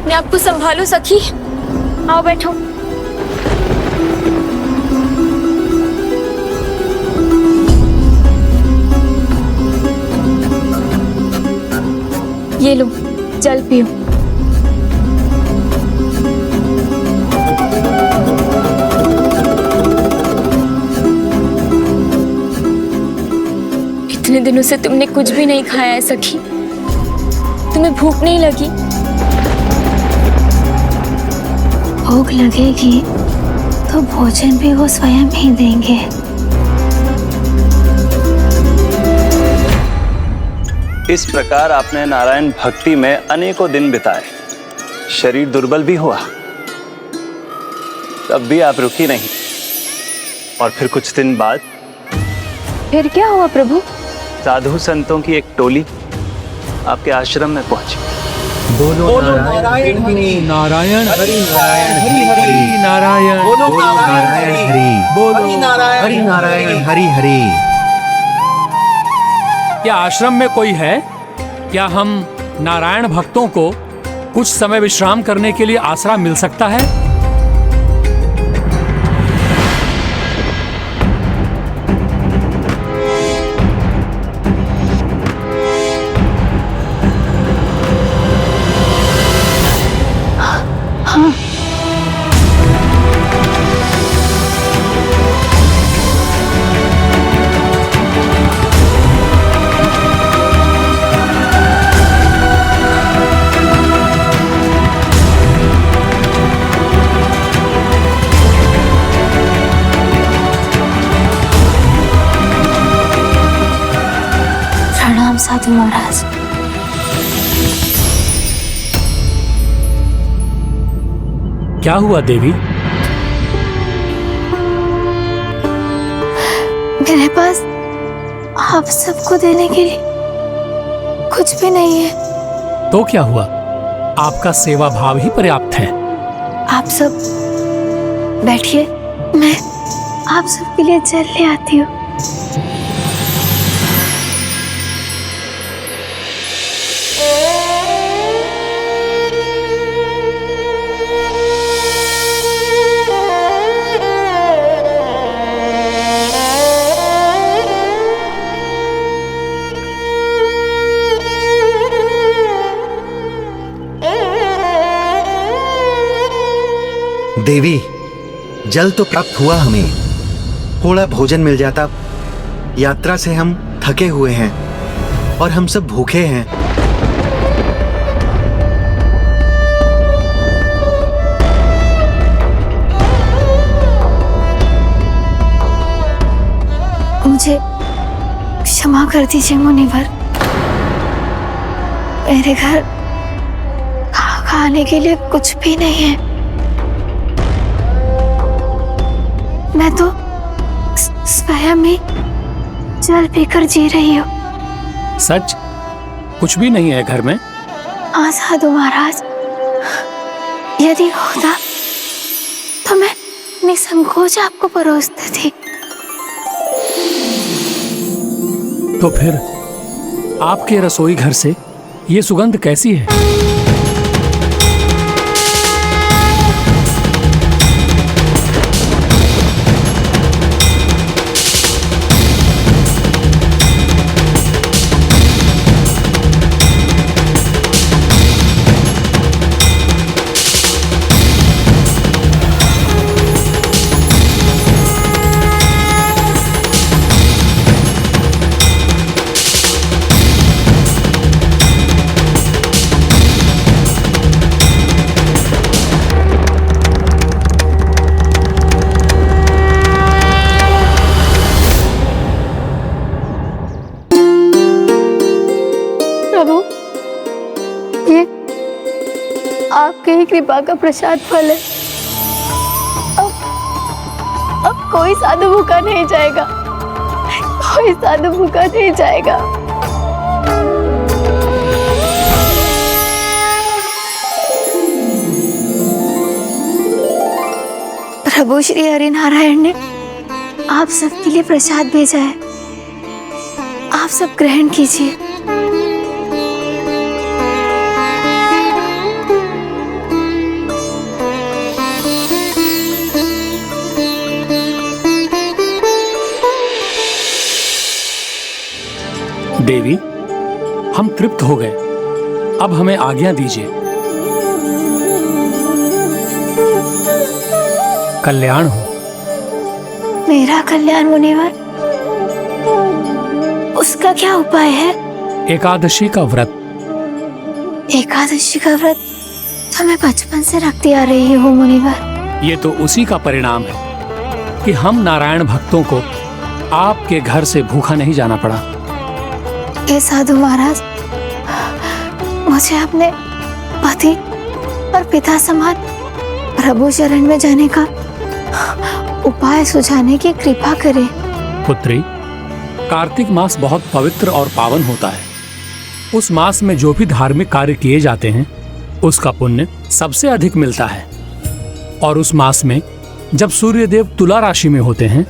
अपने आप को संभालो सखी। आओ बैठो। ये लो, जल पियो। इतने दिनों से तुमने कुछ भी नहीं खाया है सखी। तुम्हें भूख नहीं लगी? भूख लगेगी तो भोजन भी वो स्वयं ही देंगे। इस प्रकार आपने नारायण भक्ति में अनेकों दिन बिताए, शरीर दुर्बल भी हुआ, तब भी आप रुकी नहीं। और फिर कुछ दिन बाद फिर क्या हुआ प्रभु? साधु संतों की एक टोली आपके आश्रम में पहुंची। बोलो नारायण हरि नारायण हरि नारायण नारायण बोलो नारायण हरि बोलो हरि नारायण हरि हरि। क्या आश्रम में कोई है? क्या हम नारायण भक्तों को कुछ समय विश्राम करने के लिए आसरा मिल सकता है? प्रणाम साधु महाराज। क्या हुआ देवी? मेरे पास आप सबको देने के लिए कुछ भी नहीं है। तो क्या हुआ? आपका सेवा भाव ही पर्याप्त है। आप सब बैठिए, मैं आप सबके लिए जल ले आती हूँ। देवी, जल तो प्राप्त हुआ, हमें थोड़ा भोजन मिल जाता। यात्रा से हम थके हुए हैं और हम सब भूखे हैं। मुझे क्षमा कर दीजिए मुनिवर। मेरे घर खाने के लिए कुछ भी नहीं है। मैं तो स्वयं ही जल पीकर जी रही हूँ। सच? कुछ भी नहीं है घर में? हाँ साधु महाराज, यदि होता तो मैं निसंकोच आपको परोसती थी। तो फिर आपके रसोई घर से ये सुगंध कैसी है? प्रभु, ये आपके ही कृपा का प्रसाद फल है। अब कोई साधु भूखा नहीं जाएगा, कोई साधु भूखा नहीं जाएगा। प्रभु श्री हरिनारायण ने आप सबके लिए प्रसाद भेजा है, आप सब ग्रहण कीजिए। हम तृप्त हो गए। अब हमें आज्ञा दीजिए। कल्याण हो। मेरा कल्याण मुनिवर? उसका क्या उपाय है? एकादशी का व्रत। एकादशी का व्रत तो मैं बचपन से रखती आ रही हूँ मुनिवर। ये तो उसी का परिणाम है कि हम नारायण भक्तों को आपके घर से भूखा नहीं जाना पड़ा। हे साधु महाराज, मुझे अपने पति और पिता समान प्रभु शरण में जाने का उपाय सुझाने की कृपा करें। पुत्री, कार्तिक मास बहुत पवित्र और पावन होता है। उस मास में जो भी धार्मिक कार्य किए जाते हैं उसका पुण्य सबसे अधिक मिलता है। और उस मास में जब सूर्यदेव तुला राशि में होते हैं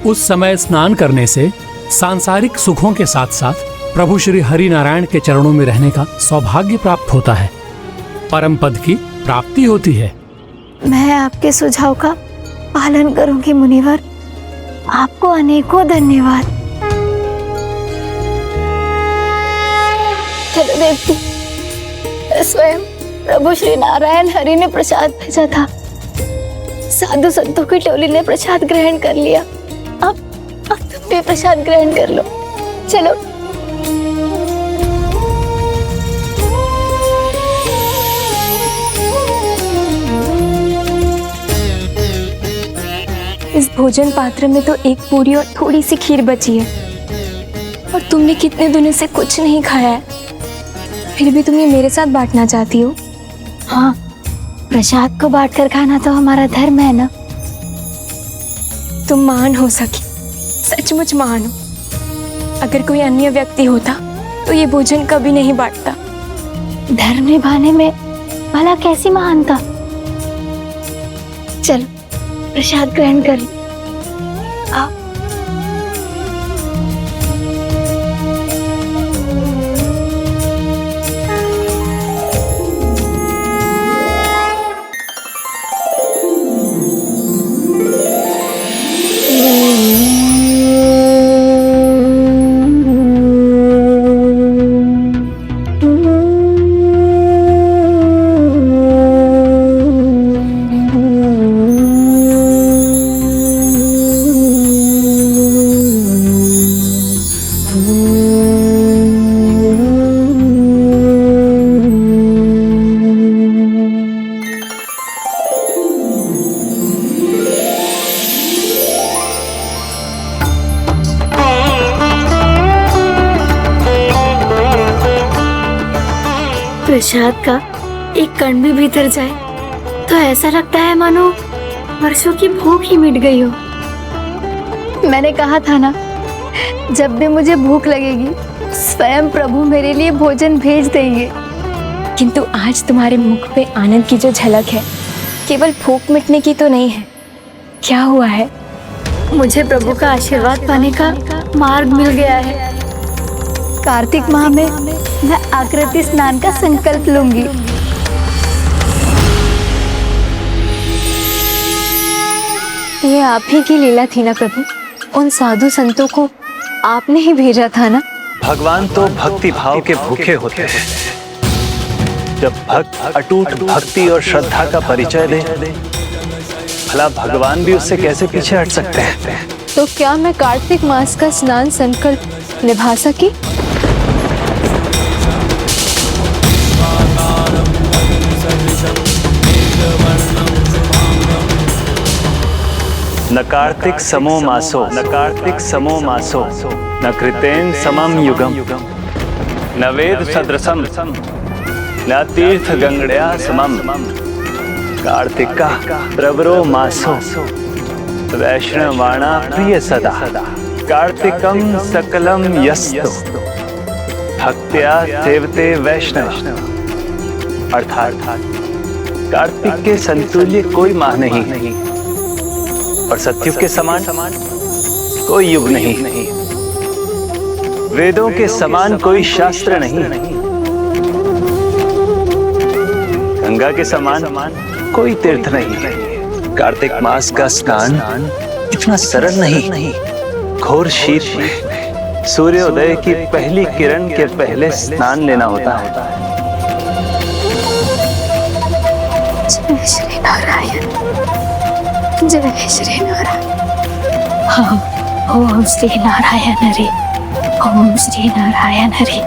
उस समय स्नान करने से सांसारिक सुखों के साथ साथ प्रभु श्री हरि नारायण के चरणों में रहने का सौभाग्य प्राप्त होता है, परम पद की प्राप्ति होती है। मैं आपके सुझाव का पालन करूंगी मुनिवर। आपको अनेकों धन्यवाद। चलो देवती, स्वयं प्रभु श्री नारायण हरि ने प्रसाद भेजा था। साधु संतों की टोली ने प्रसाद ग्रहण कर लिया। अब तुम भी प्रसाद ग्रहण कर लो। चलो। इस भोजन पात्र में तो एक पूरी और थोड़ी सी खीर बची है, और तुमने कितने दिनों से कुछ नहीं खाया है, फिर भी तुम ये मेरे साथ बांटना चाहती हो? हाँ, प्रसाद को बांटकर खाना तो हमारा धर्म है ना। तुम महान हो सखी, सचमुच महान हो। अगर कोई अन्य व्यक्ति होता तो ये भोजन कभी नहीं बांटता। धर्म निभाने में भला कैसी महानता। चलो प्रसाद ग्रहण कर लो। आओ। प्रसाद का एक कण भी भीतर जाए तो ऐसा लगता है मानो वर्षों की भूख ही मिट गई हो। मैंने कहा था ना, जब भी मुझे भूख लगेगी स्वयं प्रभु मेरे लिए भोजन भेज देंगे। किंतु आज तुम्हारे मुख पे आनंद की जो झलक है केवल भूख मिटने की तो नहीं है। क्या हुआ है? मुझे प्रभु का आशीर्वाद पाने का मार्ग मिल गया है। कार्तिक माह में मैं आकृति स्नान का संकल्प लूंगी। ये आप ही की लीला थी ना प्रभु? उन साधु संतों को आपने ही भेजा था ना? भगवान तो भक्ति भाव के भूखे होते हैं। जब भक्त अटूट भक्ति और श्रद्धा का परिचय दे, भला भगवान भी उससे कैसे पीछे हट सकते हैं? तो क्या मैं कार्तिक मास का स्नान संकल्प निभा सकी? न कार्तिक समो मासो, न कार्तिक समो मासो, न कृतेन समम युगम, न वेद सदृशम, न तीर्थ गंगड़या समम। कार्तिका प्रवरो मासो, वैष्णवाणा प्रिय सदा। कार्तिकम सकलम यस्तु, भक्त्या सेवते वैष्णव। अर्थात कार्तिक के संतुल्य कोई माह नहीं और सतयुग के समान कोई युग नहीं। वेदों के समान कोई शास्त्र नहीं। गंगा के समान कोई तीर्थ नहीं। कार्तिक मास का स्नान इतना सरल नहीं, घोर शीत में सूर्योदय की पहली किरण के पहले स्नान लेना होता है। जय श्री नारायण, जय श्री नारायण। ओम श्री नारायण हरि, ओम श्री नारायण हरि।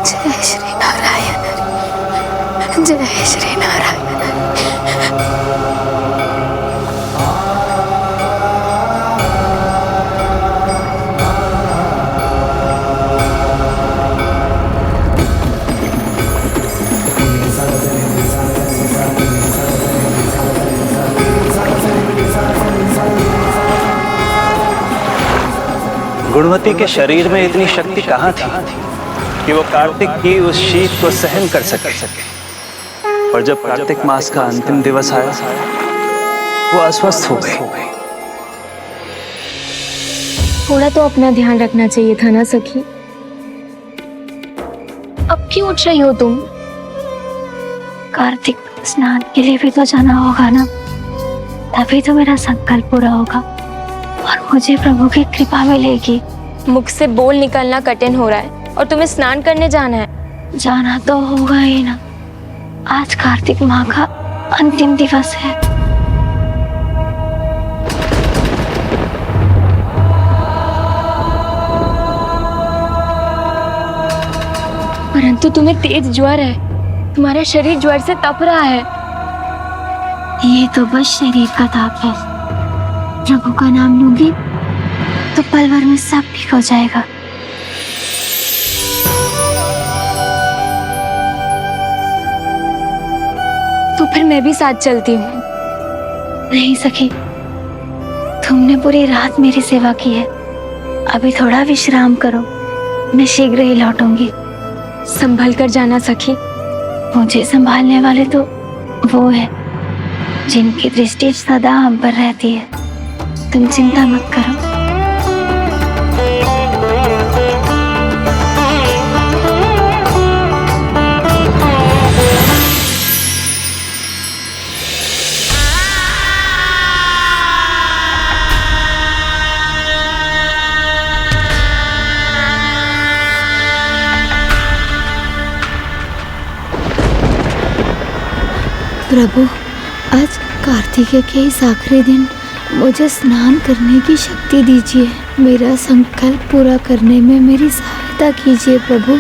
जय श्री नारायण, जय श्री नारायण। गुणवती के शरीर में इतनी शक्ति कहाँ थी कि वो कार्तिक की उस शीत को सहन कर सके। और जब कार्तिक मास का अंतिम दिवस आया, वो अस्वस्थ हो गई। थोड़ा तो अपना ध्यान रखना चाहिए था ना सखी। अब क्यों उठ रही हो तुम? कार्तिक स्नान के लिए भी तो जाना होगा ना, तभी तो मेरा संकल्प पूरा होगा और मुझे प्रभु की कृपा मिलेगी। मुख से बोल निकलना कठिन हो रहा है और तुम्हें स्नान करने जाना है। जाना तो होगा ही ना, आज कार्तिक माह का अंतिम दिवस है। परंतु तुम्हें तेज ज्वर है, तुम्हारा शरीर ज्वर से तप रहा है। ये तो बस शरीर का ताप है। प्रभु का नाम लूंगी तो पल भर में सब ठीक हो जाएगा। तो फिर मैं भी साथ चलती हूँ। नहीं सखी, तुमने पूरी रात मेरी सेवा की है, अभी थोड़ा विश्राम करो, मैं शीघ्र ही लौटूंगी। संभल कर जाना सखी। मुझे संभालने वाले तो वो है जिनकी दृष्टि सदा हम पर रहती है। तुम चिंता मत करो। प्रभु, आज कार्तिक के इस आखिरी दिन मुझे स्नान करने की शक्ति दीजिए। मेरा संकल्प पूरा करने में मेरी सहायता कीजिए प्रभु।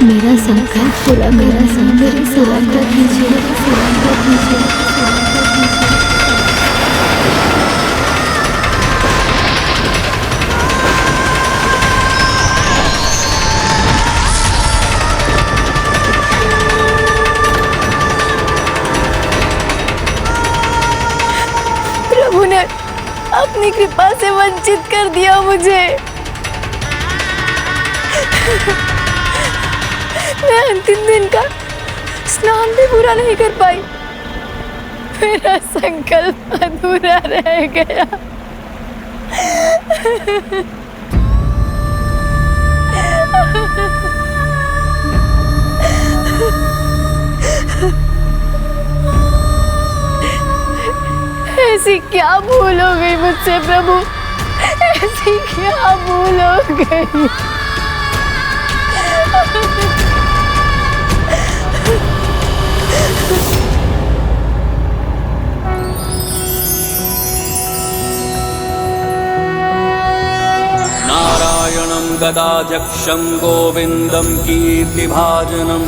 मेरा संकल्प पूरा करना मेरी सहायता कीजिए। प्रभु ने अपनी कृपा से वंचित कर दिया मुझे। मैं अंतिम दिन का स्नान भी पूरा नहीं कर पाई। मेरा संकल्प अधूरा रह गया। ऐसी क्या भूल हो गई मुझसे प्रभु, ऐसी क्या भूल हो गई। नारायणं गदाध्यक्षं गोविन्दं कीर्तिभाजनं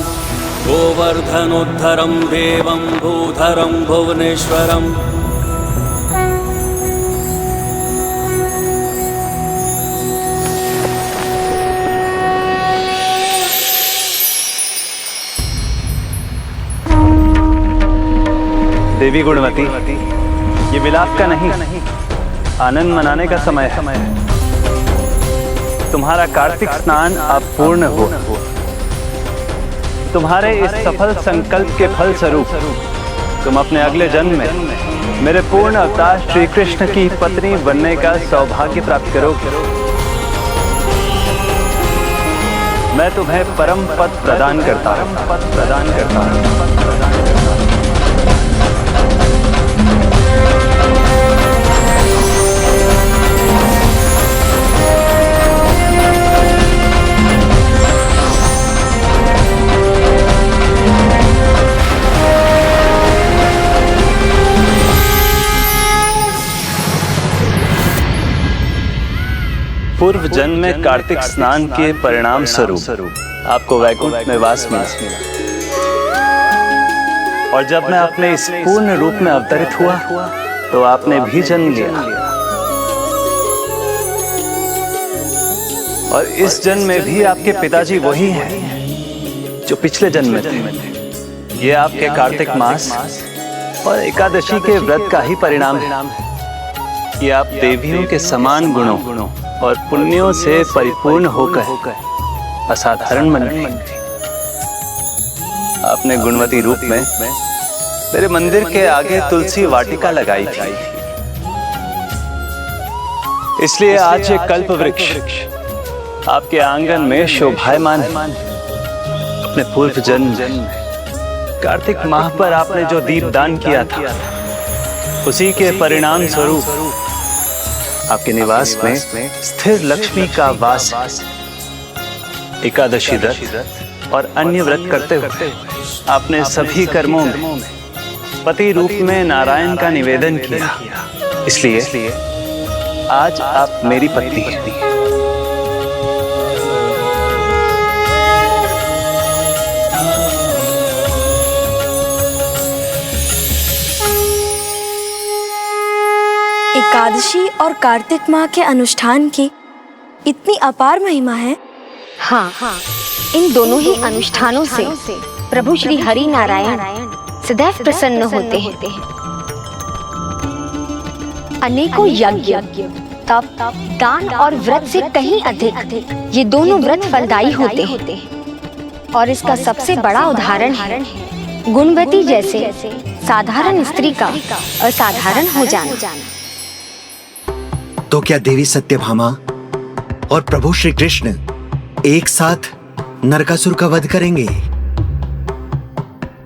गोवर्धनोद्धरं देवं भूधरं भुवनेश्वरम्। देवी गुणवती, ये विलाप का नहीं, आनंद मनाने का समय है। तुम्हारा कार्तिक स्नान अब पूर्ण हो। तुम्हारे इस सफल संकल्प के फल स्वरूप तुम अपने अगले जन्म में मेरे पूर्ण अवतार श्री कृष्ण की पत्नी बनने का सौभाग्य प्राप्त करोगे। मैं तुम्हें परम पद प्रदान करता हूँ। पूर्व जन्म में कार्तिक स्नान के परिणाम स्वरूप आपको वैकुंठ में वास मिला, और जब मैं अपने इस पूर्ण रूप में अवतरित हुआ तो आपने भी जन्म लिया, और इस जन्म में भी आपके पिताजी वही हैं जो पिछले जन्म में थे। ये आपके कार्तिक मास और एकादशी के व्रत का ही परिणाम है कि आप देवियों के समान गुणों और पुण्यों से परिपूर्ण होकर असाधारण बन गए। आपने गुणवती रूप में मेरे मंदिर के आगे तुलसी वाटिका लगाई थी, इसलिए आज ये कल्प वृक्ष आपके आंगन में शोभायमान है। अपने पूर्व जन्म कार्तिक माह पर आपने जो दीपदान किया था, उसी के परिणाम स्वरूप आपके निवास में स्थिर लक्ष्मी का वास है। एकादशी व्रत और अन्य व्रत करते हुए आपने सभी कर्मों में पति रूप में नारायण का निवेदन किया, इसलिए आज आप मेरी पत्नी हैं। एकादशी और कार्तिक माह के अनुष्ठान की इतनी अपार महिमा है। हाँ, इन दोनों ही अनुष्ठानों से प्रभु श्री हरि नारायण सदैव प्रसन्न होते हैं। अनेकों यज्ञ, तप, दान और व्रत से कहीं अधिक ये दोनों व्रत फलदायी होते हैं। और इसका सबसे बड़ा उदाहरण है गुणवती जैसे साधारण स्त्री का असाधारण हो जाना। तो क्या देवी सत्यभामा और प्रभु श्री कृष्ण एक साथ नरकासुर का वध करेंगे?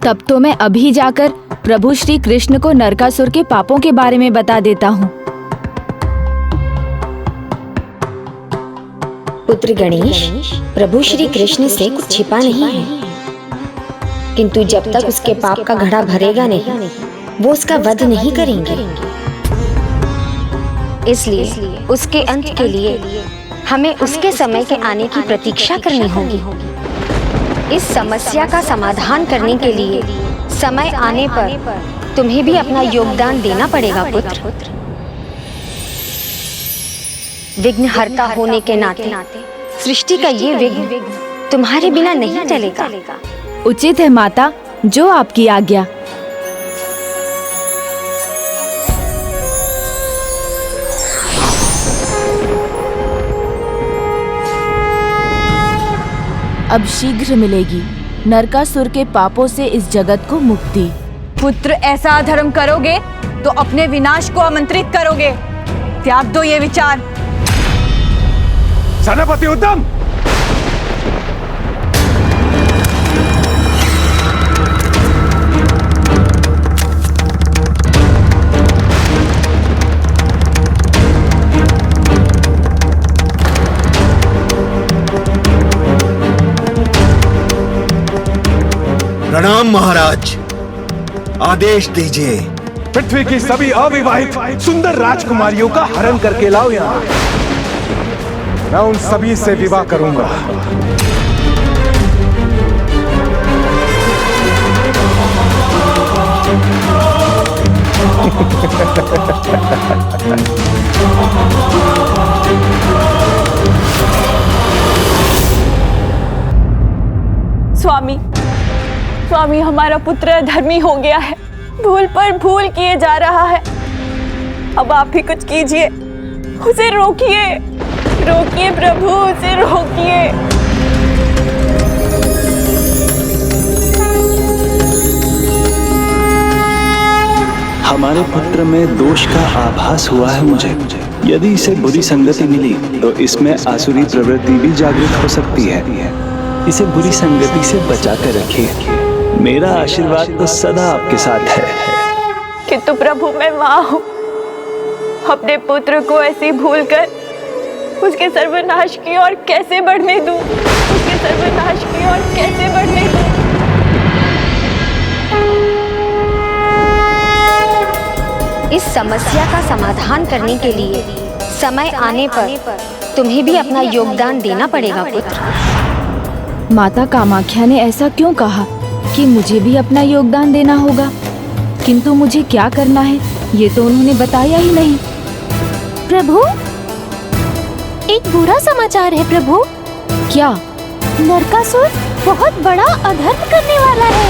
तब तो मैं अभी जाकर प्रभु श्री कृष्ण को नरकासुर के पापों के बारे में बता देता हूँ। पुत्र गणेश, प्रभु श्री कृष्ण से कुछ छिपा नहीं है, किंतु जब तक उसके पाप का घड़ा भरेगा नहीं, वो उसका वध नहीं करेंगे। इसलिए उसके अंत के लिए हमें उसके समय के आने की प्रतीक्षा करनी होगी। इस समस्या का समाधान करने के लिए समय आने पर तुम्हें भी अपना योगदान देना पड़ेगा पुत्र। विघ्नहर्ता होने के नाते सृष्टि का ये विघ्न तुम्हारे बिना नहीं चलेगा। उचित है माता, जो आपकी आज्ञा। अब शीघ्र मिलेगी नरकासुर के पापों से इस जगत को मुक्ति। पुत्र, ऐसा अधर्म करोगे तो अपने विनाश को आमंत्रित करोगे। त्याग दो ये विचार। सेनापति उद्यम, प्रणाम महाराज, आदेश दीजिए। पृथ्वी की सभी अविवाहित सुंदर राजकुमारियों का हरण करके लाओ यहाँ। मैं उन सभी से विवाह करूंगा। स्वामी, स्वामी, हमारा पुत्र अधर्मी हो गया है, भूल पर भूल किए जा रहा है। अब आप ही कुछ कीजिए, उसे रोकिए, रोकिए प्रभु, उसे रोकिए। हमारे पुत्र में दोष का आभास हुआ है मुझे। यदि इसे बुरी संगति मिली तो इसमें आसुरी प्रवृत्ति भी जागृत हो सकती है। इसे बुरी संगति से बचा कर रखिए। मेरा आशीर्वाद तो सदा आपके साथ है। किंतु प्रभु, मैं माँ हूँ, अपने पुत्र को ऐसी भूल कर उसके सर्वनाश की ओर कैसे बढ़ने दूं? उसके सर्वनाश की ओर कैसे बढ़ने दूं? इस समस्या का समाधान करने के लिए समय आने पर तुम्हें भी अपना योगदान देना पड़ेगा पुत्र। माता कामाख्या ने ऐसा क्यों कहा कि मुझे भी अपना योगदान देना होगा? किंतु मुझे क्या करना है ये तो उन्होंने बताया ही नहीं। प्रभु, एक बुरा समाचार है प्रभु। क्या? नरकासुर बहुत बड़ा अधर्म करने वाला है।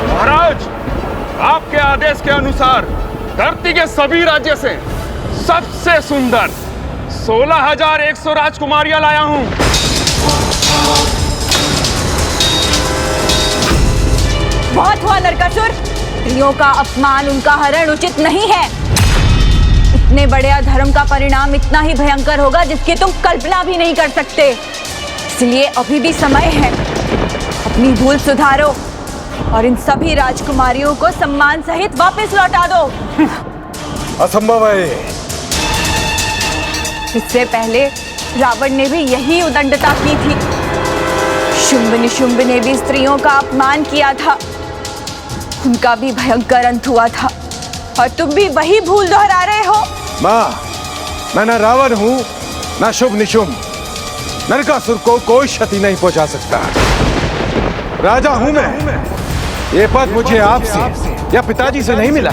महाराज, आपके आदेश के अनुसार धरती के सभी राज्य से सबसे सुंदर 16,100 राजकुमारियां लाया हूं। बहुत हुआ नरकासुर, स्त्रियों का अपमान, उनका हरण उचित नहीं है। इतने बड़े अधर्म का परिणाम इतना ही भयंकर होगा जिसकी तुम कल्पना भी नहीं कर सकते। इसलिए अभी भी समय है, अपनी भूल सुधारो और इन सभी राजकुमारियों को सम्मान सहित वापस लौटा दो। असंभव है। इससे पहले रावण ने भी यही उदंडता की थी। शुंभ निशुंभ ने भी स्त्रियों का अपमान किया था, उनका भी भयंकर अंत हुआ था, और तुम भी वही भूल दोहरा रहे हो। माँ, मैं न रावण हूँ न शुभ निशुंभ। नरकासुर को कोई क्षति नहीं पहुंचा सकता। राजा हूँ मैं। ये पद मुझे आपसे या पिताजी से नहीं मिला।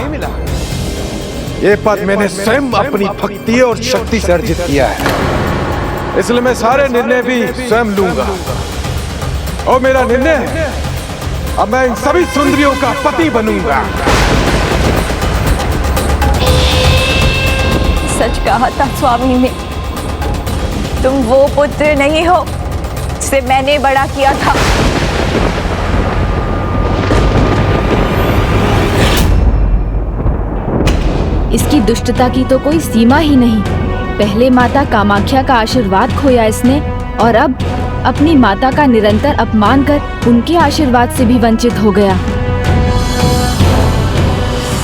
ये पद मैंने स्वयं अपनी भक्ति और शक्ति से अर्जित किया है। इसलिए मैं सारे निर्णय भी स्वयं लूंगा। और मेरा निर्णय है, अब मैं इन सभी सुंदरियों का पति बनूंगा। सच कहा था स्वामी ने, तुम वो पुत्र नहीं हो जिसे मैंने बड़ा किया था। इसकी दुष्टता की तो कोई सीमा ही नहीं। पहले माता कामाख्या का आशीर्वाद खोया इसने, और अब अपनी माता का निरंतर अपमान कर उनके आशीर्वाद से भी वंचित हो गया।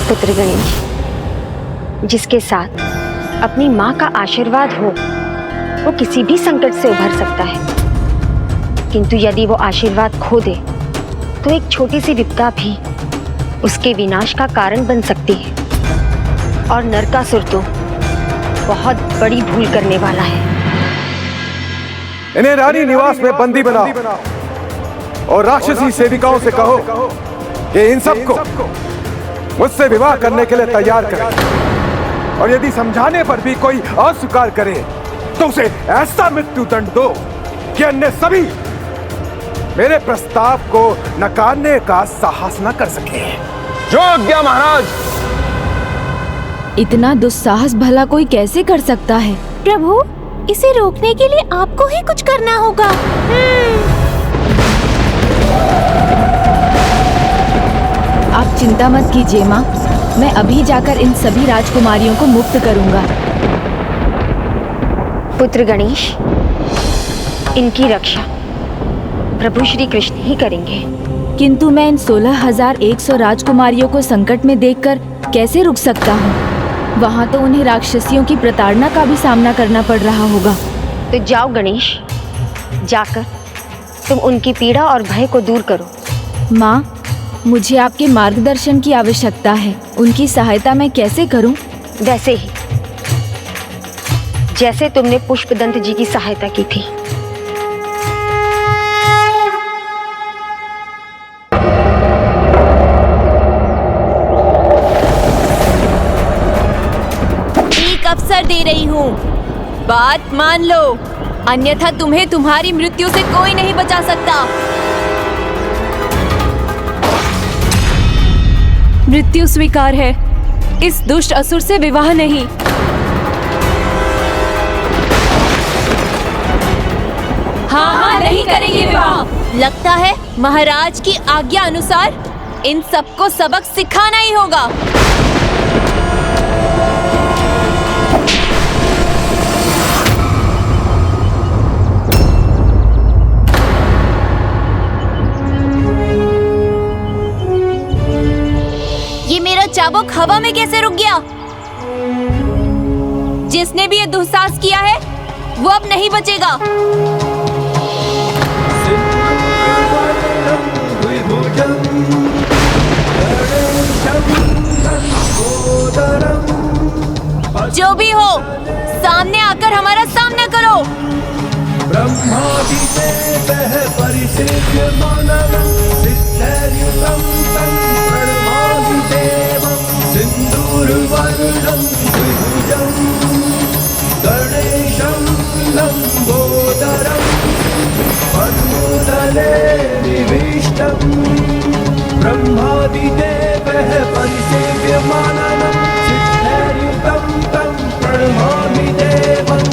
पुत्र गणेश, जिसके साथ अपनी माँ का आशीर्वाद हो वो किसी भी संकट से उभर सकता है, किंतु यदि वो आशीर्वाद खो दे तो एक छोटी सी विपदा भी उसके विनाश का कारण बन सकती है। और नरकासुर तो बहुत बड़ी भूल करने वाला है। इन्हें रानी निवास में बंदी बनाओ और राक्षसी सेविकाओं से कहो कि इन सबको मुझसे विवाह करने के लिए तैयार करें। और यदि समझाने पर भी कोई अस्वीकार करे तो उसे ऐसा मृत्यु दंड दो कि अन्य सभी मेरे प्रस्ताव को नकारने का साहस न कर सके। जो आज्ञा महाराज। इतना दुस्साहस भला कोई कैसे कर सकता है? प्रभु, इसे रोकने के लिए आपको ही कुछ करना होगा। आप चिंता मत कीजिए माँ, मैं अभी जाकर इन सभी राजकुमारियों को मुक्त करूंगा। पुत्र गणेश, इनकी रक्षा प्रभु श्री कृष्ण ही करेंगे। किंतु मैं इन 16,100 राजकुमारियों को संकट में देखकर कैसे रुक सकता हूँ? वहाँ तो उन्हें राक्षसियों की प्रताड़ना का भी सामना करना पड़ रहा होगा। तो जाओ गणेश, जाकर तुम उनकी पीड़ा और भय को दूर करो। माँ, मुझे आपके मार्गदर्शन की आवश्यकता है। उनकी सहायता मैं कैसे करूँ? वैसे ही जैसे तुमने पुष्पदंत जी की सहायता की थी। एक अवसर दे रही हूँ, बात मान लो, अन्यथा तुम्हें तुम्हारी मृत्यु से कोई नहीं बचा सकता। मृत्यु स्वीकार है, इस दुष्ट असुर से विवाह नहीं। हाँ, नहीं करेंगे विवाह। लगता है महाराज की आज्ञा अनुसार इन सबको सबक सिखाना ही होगा। ये मेरा चाबुक हवा में कैसे रुक गया? जिसने भी ये दुस्साहस किया है वो अब नहीं बचेगा। जो भी हो, सामने आकर हमारा सामना करो। ब्रह्मादिदेवः परिसेव्यमाननं सिद्धैर्युतं तं प्रणमामि देवं सिन्दूरवर्णं द्विभुजं गणेशं लम्बोदरं पद्मदले निविष्टं ब्रह्मादिदेवः परिसेव्यमाननं सिद्धैर्युतं तं प्रणमामि देवं।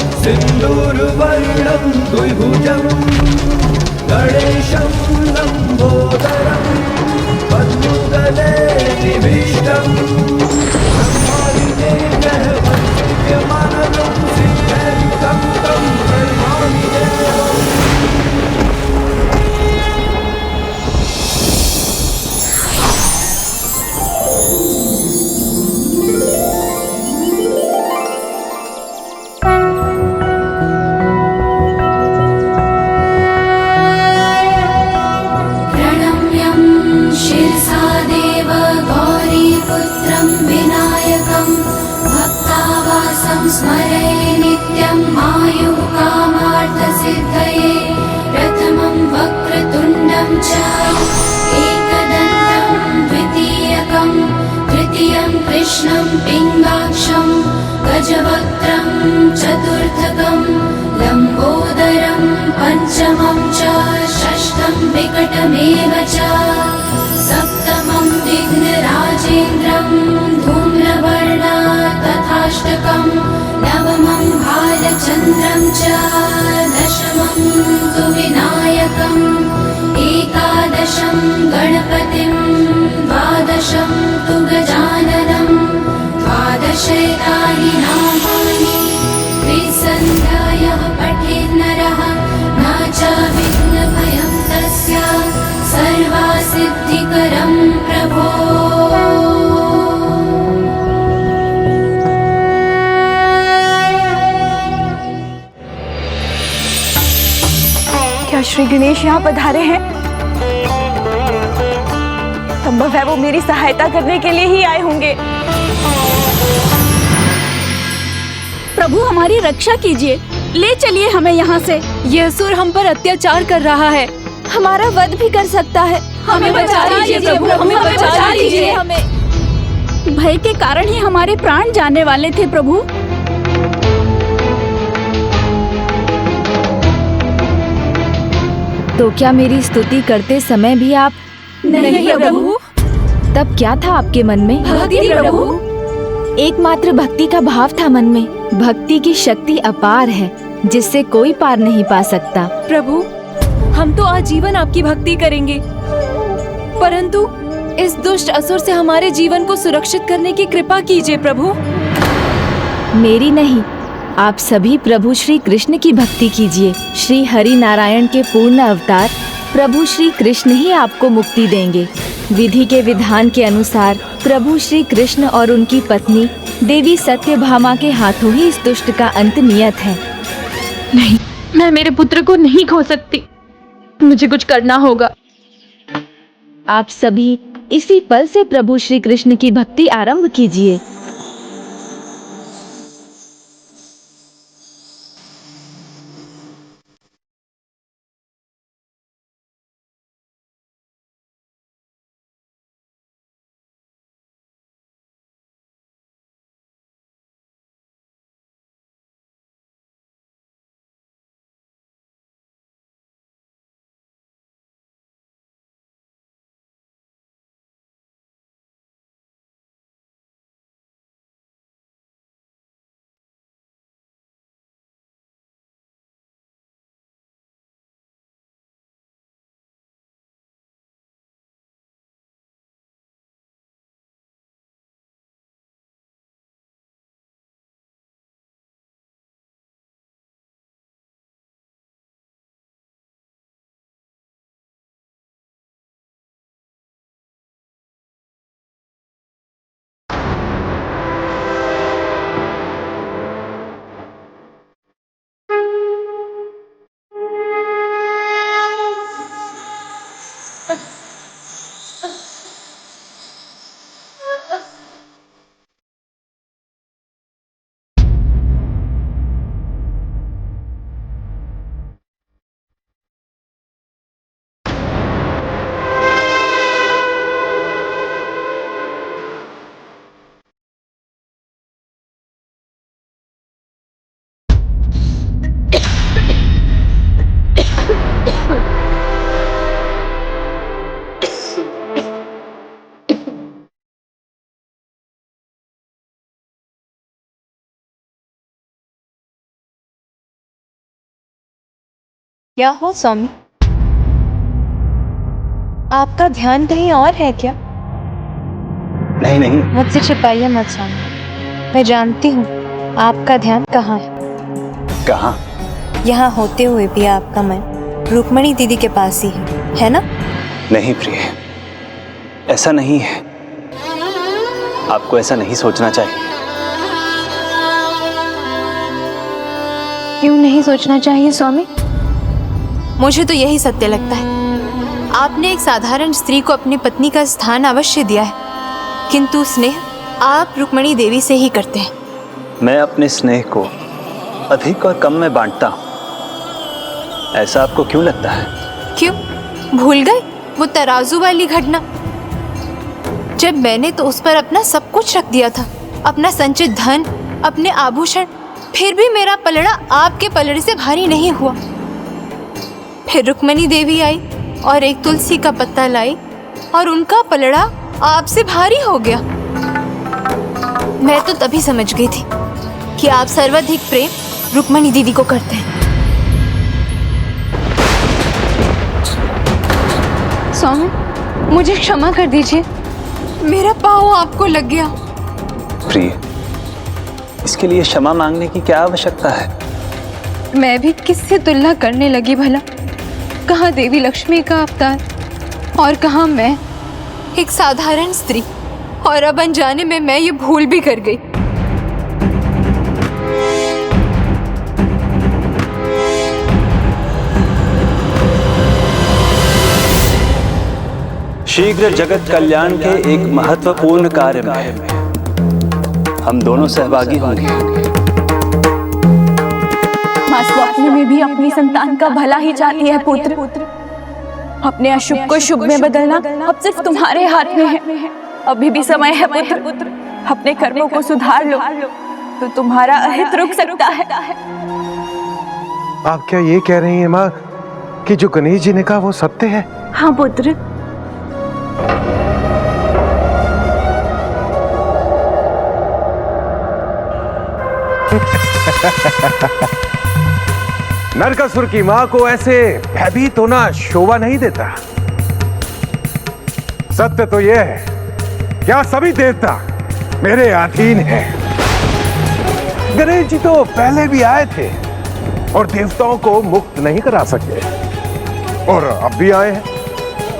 स्मरे नित्यं आयुः कामार्थसिद्धये प्रथमं वक्रतुण्डं च एकदन्तं द्वितीयकं तृतीयं कृष्णं पिङ्गाक्षं गजवक्त्रं चतुर्थकं लम्बोदरं पञ्चमं च षष्ठं विकटमेव च सप्तमं विघ्नराजेन्द्रं धूम्रवर्णा तथाष्टकं नवमं भालचन्द्रं च दशमं तु विनायकम् एकादशं गणपतिं द्वादशं तु गजाननं द्वादशैतानि नामानि त्रिसन्ध्यायाः पठेन्नरः न च विघ्नभयं तस्य सर्वसिद्धिकरं प्रभो। क्या श्री गणेश यहाँ पधारे हैं? संभव है वो मेरी सहायता करने के लिए ही आए होंगे। प्रभु, हमारी रक्षा कीजिए, ले चलिए हमें यहाँ से। यह असुर हम पर अत्याचार कर रहा है, हमारा वध भी कर सकता है। हमें बचा लीजिए प्रभु, हमें बचा लीजिए। हमें भय के कारण ही हमारे प्राण जाने वाले थे प्रभु। तो क्या मेरी स्तुति करते समय भी आप नहीं प्रभु। तब क्या था आपके मन में? भक्ति प्रभु। एकमात्र भक्ति का भाव था मन में। भक्ति की शक्ति अपार है, जिससे कोई पार नहीं पा सकता। प्रभु, हम तो आजीवन आपकी भक्ति करेंगे, परंतु इस दुष्ट असुर से हमारे जीवन को सुरक्षित करने की कृपा कीजिए प्रभु। मेरी नहीं, आप सभी प्रभु श्री कृष्ण की भक्ति कीजिए। श्री हरि नारायण के पूर्ण अवतार प्रभु श्री कृष्ण ही आपको मुक्ति देंगे। विधि के विधान के अनुसार प्रभु श्री कृष्ण और उनकी पत्नी देवी सत्यभामा के हाथों ही इस दुष्ट का अंत नियत है। नहीं, मैं मेरे पुत्र को नहीं खो सकती। मुझे कुछ करना होगा। आप सभी इसी पल से प्रभु श्री कृष्ण की भक्ति आरंभ कीजिए। क्या हो स्वामी, आपका ध्यान कहीं और है क्या? नहीं नहीं, मुझसे छिपाइए मत स्वामी, मैं जानती हूँ आपका ध्यान कहाँ है। कहाँ? यहाँ होते हुए भी आपका मन रुक्मणी दीदी के पास ही है ना? नहीं प्रिय, ऐसा नहीं है। आपको ऐसा नहीं सोचना चाहिए। क्यों नहीं सोचना चाहिए स्वामी? मुझे तो यही सत्य लगता है। आपने एक साधारण स्त्री को अपनी पत्नी का स्थान अवश्य दिया है, किंतु स्नेह आप रुक्मणी देवी से ही करते हैं। मैं अपने स्नेह को अधिक और कम में बांटता हूँ, ऐसा आपको क्यों लगता है? क्यों भूल गए वो तराजू वाली घटना, जब मैंने तो उस पर अपना सब कुछ रख दिया था, अपना संचित धन, अपने आभूषण, फिर भी मेरा पलड़ा आपके पलड़े से भारी नहीं हुआ। फिर रुक्मणी देवी आई और एक तुलसी का पत्ता लाई और उनका पलड़ा आपसे भारी हो गया। मैं तो तभी समझ गई थी कि आप सर्वाधिक प्रेम रुक्मणी दीदी को करते हैं। स्वामी, मुझे क्षमा कर दीजिए, मेरा पाँव आपको लग गया। प्रिय, इसके लिए क्षमा मांगने की क्या आवश्यकता है? मैं भी किससे तुलना करने लगी भला? कहाँ देवी लक्ष्मी का अवतार और कहाँ मैं, एक साधारण स्त्री, और अब अनजाने में मैं ये भूल भी कर गई। शीघ्र जगत कल्याण के एक महत्वपूर्ण कार्य में हम दोनों सहभागी होंगे। माँ स्वप्न में भी अपनी संतान का भला ही चाहती है पुत्र। अपने अशुभ को शुभ में बदलना अब सिर्फ तुम्हारे हाथ में है। अभी भी समय है पुत्र, अपने कर्मों को सुधार लो तो तुम्हारा अहित रुक सकता है। आप क्या ये कह रही हैं माँ कि जो गणेश जी ने कहा वो सत्य है? हाँ पुत्र। नरकासुर की माँ को ऐसे भयभीत होना शोभा नहीं देता। सत्य तो यह है क्या सभी देवता मेरे अधीन हैं। गणेश जी तो पहले भी आए थे और देवताओं को मुक्त नहीं करा सके। और अब भी आए हैं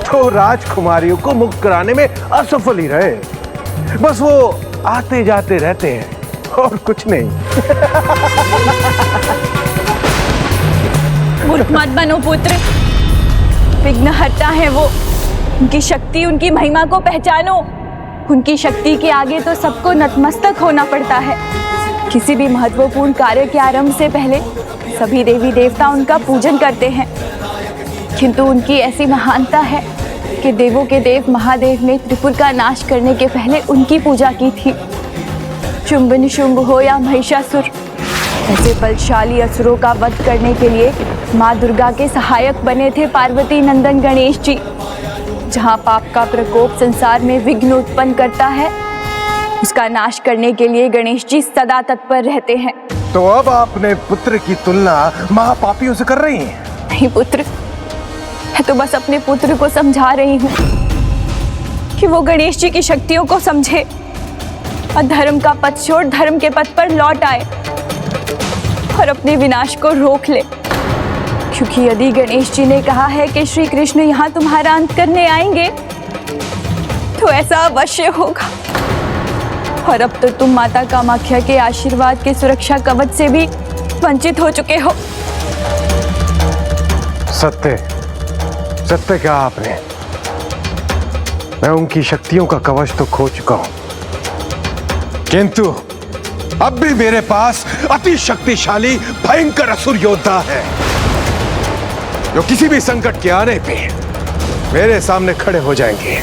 तो राजकुमारियों को मुक्त कराने में असफल ही रहे। बस वो आते जाते रहते हैं और कुछ नहीं। मूर्ख मत बनो पुत्र, विघ्नहर्ता है वो। उनकी शक्ति, उनकी महिमा को पहचानो। उनकी शक्ति के आगे तो सबको नतमस्तक होना पड़ता है। किसी भी महत्वपूर्ण कार्य के आरंभ से पहले सभी देवी देवता उनका पूजन करते हैं, किंतु उनकी ऐसी महानता है कि देवों के देव महादेव ने त्रिपुर का नाश करने के पहले उनकी पूजा की थी। शुंभ निशुंभ हो या महिषासुर, ऐसे बलशाली असुरों का वध करने के लिए माँ दुर्गा के सहायक बने थे पार्वती नंदन गणेश जी। जहाँ पाप का प्रकोप संसार में विघ्न उत्पन्न करता है, उसका नाश करने के लिए गणेश जी सदा तत्पर रहते हैं। तो अब आपने पुत्र की तुलना महापापियों से कर रही हैं? नहीं पुत्र, मैं तो बस अपने पुत्र को समझा रही हूँ कि वो गणेश जी की शक्तियों को समझे और धर्म का पथ छोड़ धर्म के पथ पर लौट आए और अपने विनाश को रोक ले। क्योंकि यदि गणेश जी ने कहा है कि श्री कृष्ण यहाँ तुम्हारा अंत करने आएंगे, तो ऐसा अवश्य होगा। और अब तो तुम माता कामाख्या के आशीर्वाद के सुरक्षा कवच से भी वंचित हो चुके हो। सत्य कहा आपने। मैं उनकी शक्तियों का कवच तो खो चुका हूं, किंतु अब भी मेरे पास अति शक्तिशाली भयंकर असुर योद्धा है, जो किसी भी संकट के आने पे मेरे सामने खड़े हो जाएंगे।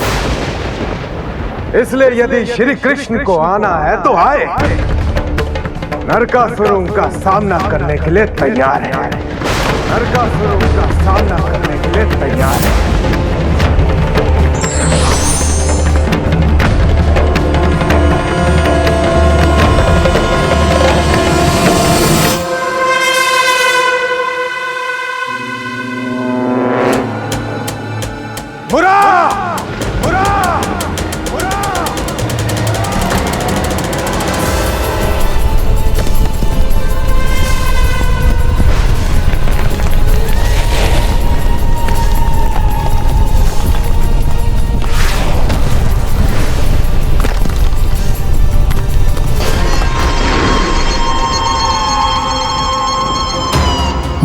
इसलिए यदि श्री कृष्ण को आना है तो आए। नरकासुर उनका सामना करने के लिए तैयार है। नरकासुर उनका सामना करने के लिए तैयार है। बुरा! बुरा! बुरा!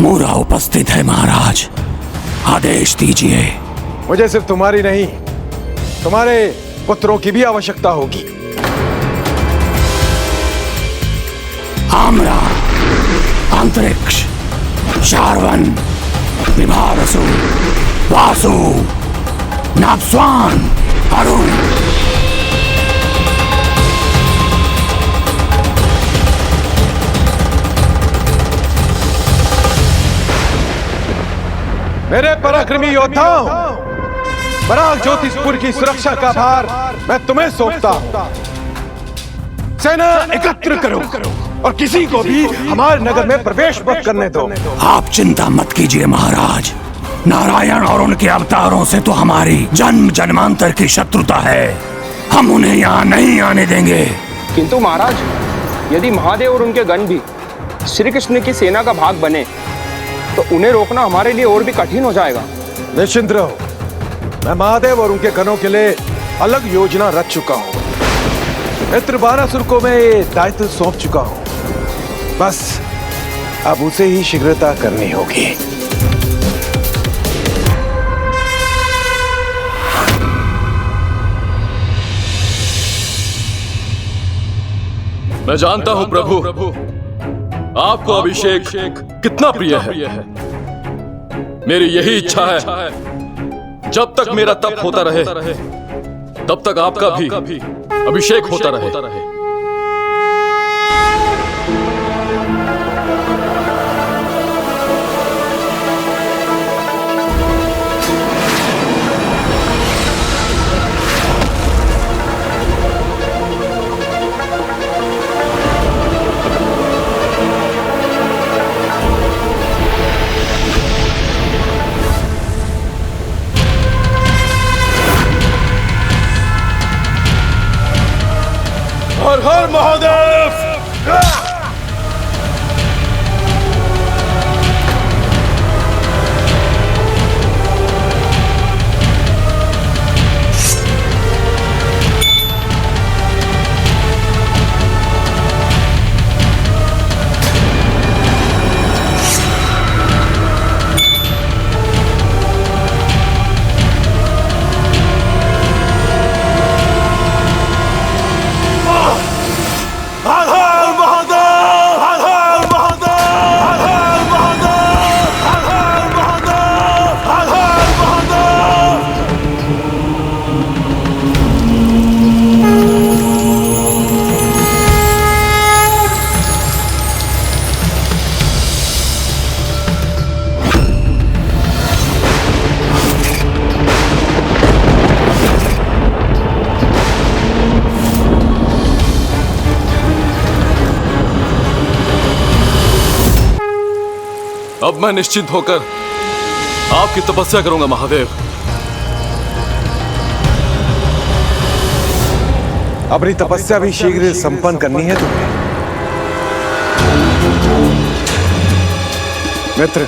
मूरा उपस्थित है महाराज, आदेश दीजिए। मुझे सिर्फ तुम्हारी नहीं, तुम्हारे पुत्रों की भी आवश्यकता होगी। आम्रा, अंतरिक्ष, शार्वन, विभावसु, वासु, नागस्वान, अरुण। मेरे पराक्रमी योद्धाओं, बराक ज्योतिषपुर की सुरक्षा का भार मैं तुम्हें सौंपता हूं। सेना एकत्र करो और किसी को भी हमारे नगर में प्रवेश मत करने दो। आप चिंता मत कीजिए महाराज, नारायण और उनके अवतारों से तो हमारी जन्म जन्मांतर की शत्रुता है। हम उन्हें यहाँ नहीं आने देंगे। किंतु महाराज, यदि महादेव और उनके गण भी श्री कृष्ण की सेना का भाग बने तो उन्हें रोकना हमारे लिए और भी कठिन हो जाएगा। निश्चिंत रहो, मैं महादेव और उनके गणों के लिए अलग योजना रच चुका हूं। मित्र बानासुर को मैं ये दायित्व सौंप चुका हूं, बस अब उसे ही शीघ्रता करनी होगी। मैं जानता हूं प्रभु, आपको अभिषेक कितना प्रिय है। मेरी यही इच्छा है, जब तक मेरा तप होता रहे तब तक आपका भी अभिषेक होता रहे। हर हर महादेव! अब मैं निश्चिंत होकर आपकी तपस्या करूंगा महादेव। अपनी तपस्या भी शीघ्र संपन्न करनी है तुम्हें। मित्र,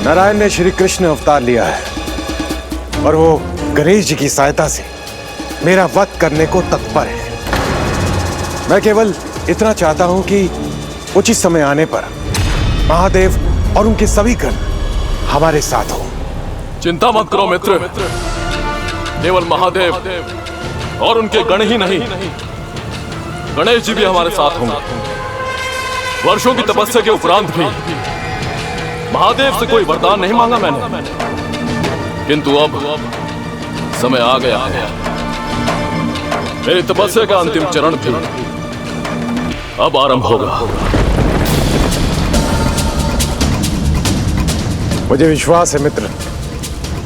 नारायण ने श्री कृष्ण अवतार लिया है और वो गणेश जी की सहायता से मेरा वध करने को तत्पर है। मैं केवल इतना चाहता हूं कि उचित समय आने पर महादेव और उनके सभी गण हमारे साथ हो। चिंता मत करो मित्र, केवल महादेव और उनके गण ही नहीं, गणेश जी भी हमारे साथ होंगे। वर्षों की तपस्या के उपरांत भी महादेव से कोई वरदान नहीं मांगा मैंने, किंतु अब समय आ गया। मेरी तपस्या का अंतिम चरण भी अब आरंभ होगा। मुझे विश्वास है मित्र,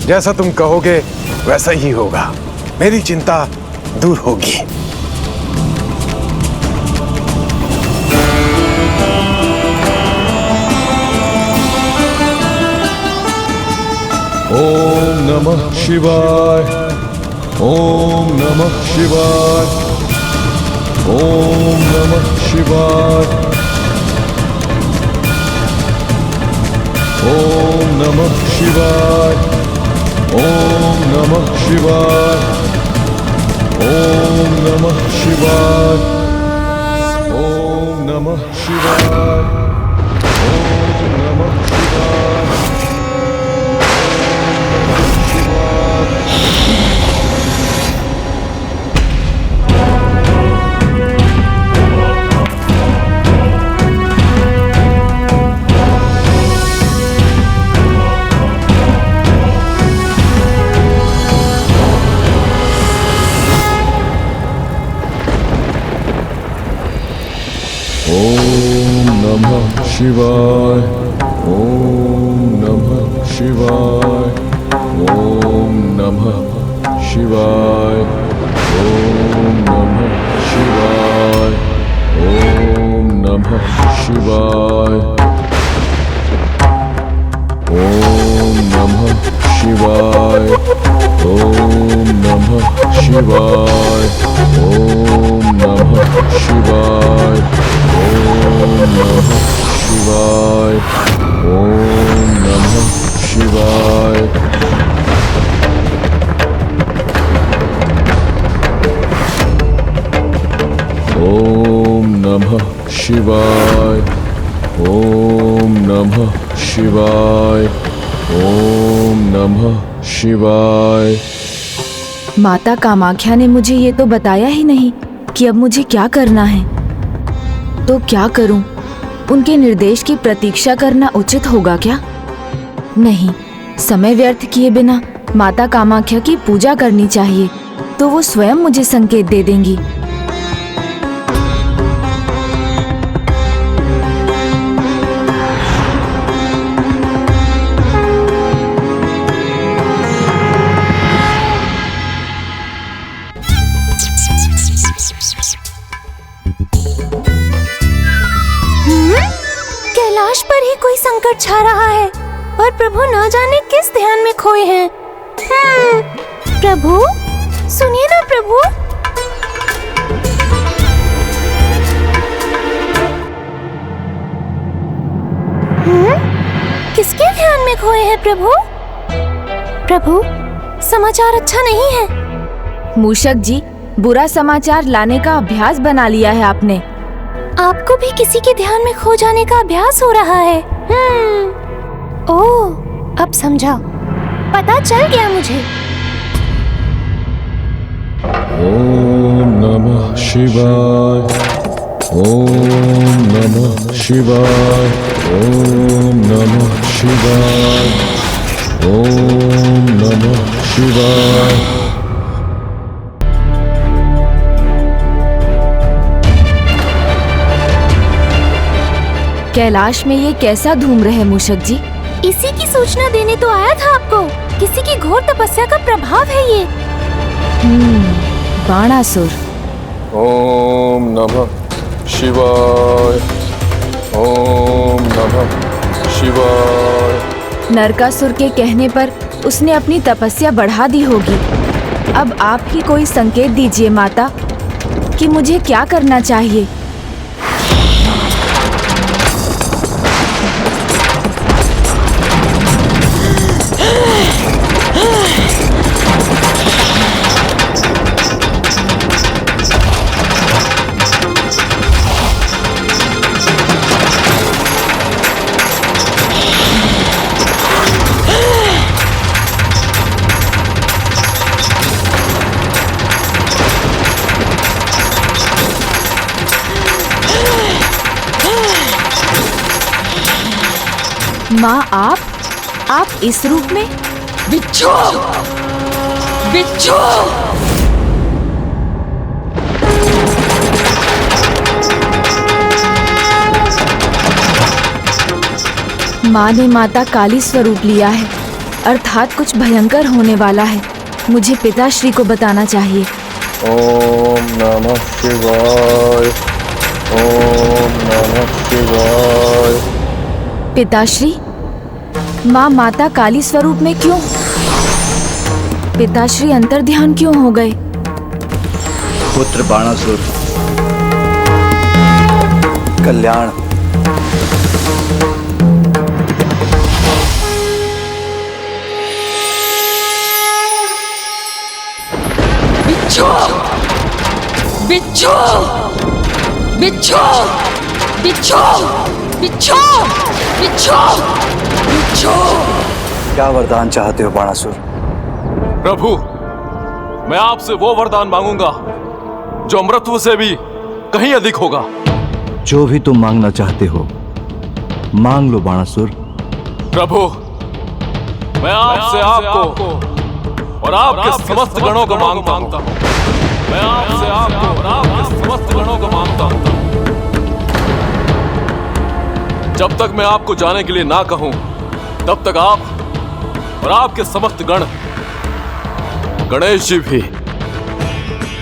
जैसा तुम कहोगे वैसा ही होगा। मेरी चिंता दूर होगी। ओम नमः शिवाय, ओम नमः शिवाय, ओम नमः शिवाय, ओम नमः शिवाय, ओम नमः शिवाय, ओम नमः शिवाय, ओम नमः शिवाय, ओम नमः शिवाय। ओम नमः शिवाय, ओम नमः शिवाय, ओम नमः शिवाय, ओम नमः शिवाय, ओम नमः शिवाय, ओम नमः शिवाय, ओम नमः शिवाय, ओम नमः शिवाय, ओम नमः शिवाय, ओम नमः शिवाय। ओम नमः शिवाय, ओम नमः शिवाय, ओम नमः शिवाय। माता कामाख्या ने मुझे ये तो बताया ही नहीं कि अब मुझे क्या करना है। तो क्या करूं? उनके निर्देश की प्रतीक्षा करना उचित होगा क्या? नहीं, समय व्यर्थ किए बिना माता कामाख्या की पूजा करनी चाहिए, तो वो स्वयं मुझे संकेत दे देंगी। कैलाश पर ही कोई संकट छा रहा है और प्रभु ना जाने किस ध्यान में खोए हैं। प्रभु, सुनिए ना प्रभु। किसके ध्यान में खोए हैं प्रभु? प्रभु, समाचार अच्छा नहीं है। मूषक जी, बुरा समाचार लाने का अभ्यास बना लिया है आपने। आपको भी किसी के ध्यान में खो जाने का अभ्यास हो रहा है। ओह, अब समझा, पता चल गया मुझे। ओम नमः शिवाय, ओम नमः शिवाय, ओम नमः शिवाय, ओम नमः शिवाय। कैलाश में ये कैसा धूम्र है मूषक जी? इसी की सूचना देने तो आया था आपको। किसी की घोर तपस्या का प्रभाव है ये। बाणासुर। ओम नमः शिवाय, ओम नमः शिवाय। नरकासुर के कहने पर उसने अपनी तपस्या बढ़ा दी होगी। अब आप ही कोई संकेत दीजिए माता कि मुझे क्या करना चाहिए। माँ आप इस रूप में? बिच्छू! बिच्छू! माँ ने माता काली स्वरूप लिया है, अर्थात कुछ भयंकर होने वाला है। मुझे पिताश्री को बताना चाहिए। ओम नमः शिवाय। ओम नमः शिवाय। पिताश्री, माँ माता काली स्वरूप में क्यों? पिताश्री अंतर्ध्यान क्यों हो गए? पुत्र बाणासुर, कल्याण। बिच्छू! बिच्छू! बिच्छू! बिच्छू! बिच्छू! बिच्छू! बिच्छू! क्या वरदान चाहते हो बाणासुर? प्रभु, मैं आपसे वो वरदान मांगूंगा जो अमृतत्व से भी कहीं अधिक होगा। जो भी तुम मांगना चाहते हो मांग लो बाणासुर। प्रभु, मैं आपसे आपको और आपके समस्त गणों को मांगता हूं। मैं आपसे आपको और आपके समस्त गणों को मांगता हूं। जब तक मैं आपको जाने के लिए ना कहूं, तब तक आप और आपके समस्त गण, गणेश जी भी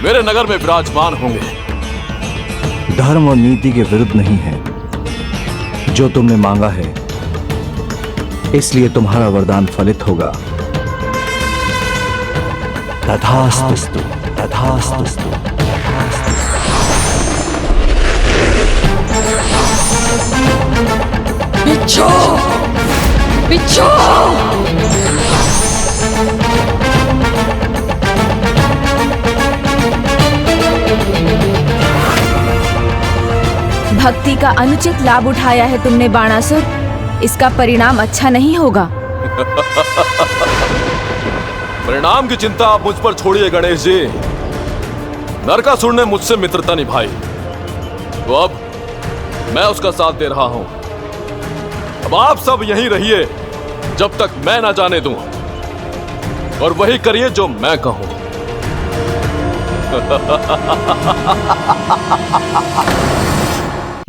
मेरे नगर में विराजमान होंगे। धर्म और नीति के विरुद्ध नहीं है जो तुमने मांगा है, इसलिए तुम्हारा वरदान फलित होगा। तथास्तु, तथास्तु। बिच्छू! बिच्छू! भक्ति का अनुचित लाभ उठाया है तुमने बाणासुर। इसका परिणाम अच्छा नहीं होगा। परिणाम की चिंता आप मुझ पर छोड़िए गणेश जी। नरकासुर ने मुझसे मित्रता निभाई, तो अब मैं उसका साथ दे रहा हूं। अब आप सब यहीं रहिए जब तक मैं ना जाने दूं, और वही करिए जो मैं कहूं।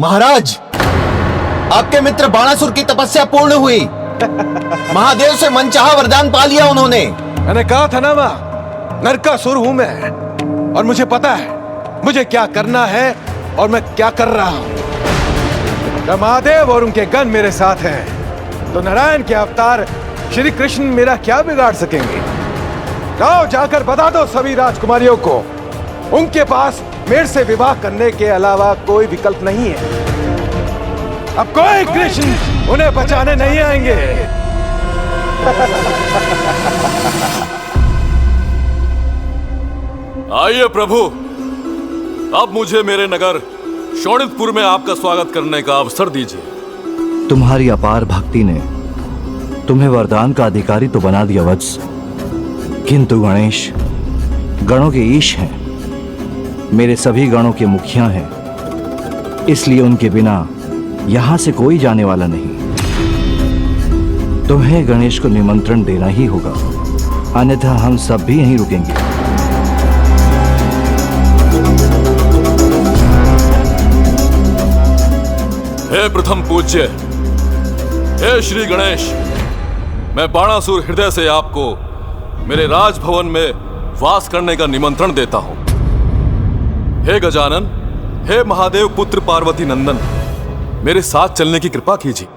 महाराज, आपके मित्र बाणासुर की तपस्या पूर्ण हुई। महादेव से मनचाहा वरदान पा लिया उन्होंने। मैंने कहा था ना मां, नरकासुर हूं मैं, और मुझे पता है मुझे क्या करना है और मैं क्या कर रहा हूं। जब महादेव और उनके गण मेरे साथ हैं, तो नारायण के अवतार श्री कृष्ण मेरा क्या बिगाड़ सकेंगे। जाओ, जाकर बता दो सभी राजकुमारियों को, उनके पास मेरे से विवाह करने के अलावा कोई विकल्प नहीं है। अब कोई कृष्ण उन्हें बचाने नहीं आएंगे। आइए प्रभु, अब मुझे मेरे नगर शोणितपुर में आपका स्वागत करने का अवसर दीजिए। तुम्हारी अपार भक्ति ने तुम्हें वरदान का अधिकारी तो बना दिया वत्स, किंतु गणेश गणों के ईश हैं, मेरे सभी गणों के मुखिया हैं, इसलिए उनके बिना यहां से कोई जाने वाला नहीं। तुम्हें गणेश को निमंत्रण देना ही होगा, अन्यथा हम सब भी यहीं रुकेंगे। हे प्रथम पूज्य, हे श्री गणेश, मैं बाणासुर हृदय से आपको मेरे राजभवन में वास करने का निमंत्रण देता हूं। हे गजानन, हे महादेव पुत्र पार्वती नंदन, मेरे साथ चलने की कृपा कीजिए।